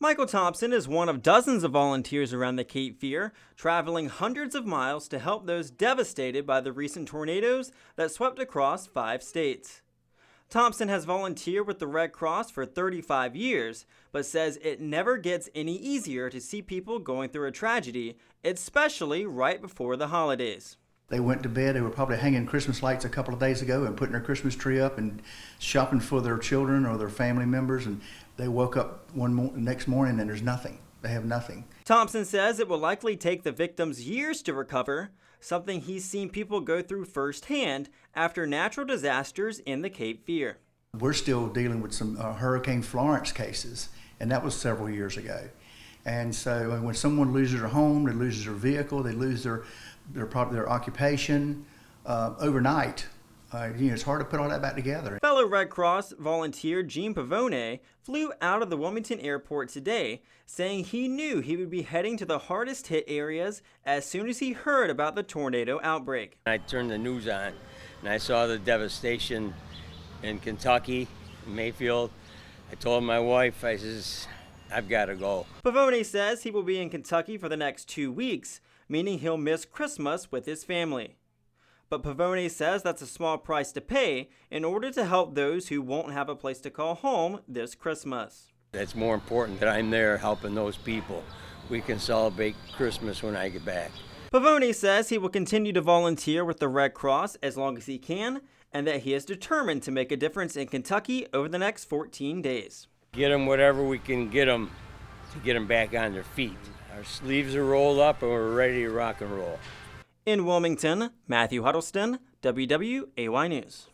Michael Thompson is one of dozens of volunteers around the Cape Fear, traveling hundreds of miles to help those devastated by the recent tornadoes that swept across 5 states. Thompson has volunteered with the Red Cross for 35 years, but says it never gets any easier to see people going through a tragedy, especially right before the holidays. They went to bed. They were probably hanging Christmas lights a couple of days ago and putting their Christmas tree up and shopping for their children or their family members. And they woke up next morning and there's nothing. They have nothing. Thompson says it will likely take the victims years to recover, something he's seen people go through firsthand after natural disasters in the Cape Fear. We're still dealing with some Hurricane Florence cases, and that was several years ago. And so when someone loses their home, they lose their vehicle, they lose their occupation overnight, it's hard to put all that back together. Fellow Red Cross volunteer Gene Pavone flew out of the Wilmington airport today, saying he knew he would be heading to the hardest hit areas as soon as he heard about the tornado outbreak. I turned the news on and I saw the devastation in Kentucky, Mayfield. I told my wife, I says, I've got to go. Pavone says he will be in Kentucky for the next 2 weeks, meaning he'll miss Christmas with his family. But Pavone says that's a small price to pay in order to help those who won't have a place to call home this Christmas. It's more important that I'm there helping those people. We can celebrate Christmas when I get back. Pavone says he will continue to volunteer with the Red Cross as long as he can, and that he is determined to make a difference in Kentucky over the next 14 days. Get them whatever we can get them to get them back on their feet. Our sleeves are rolled up and we're ready to rock and roll. In Wilmington, Matthew Huddleston, WWAY News.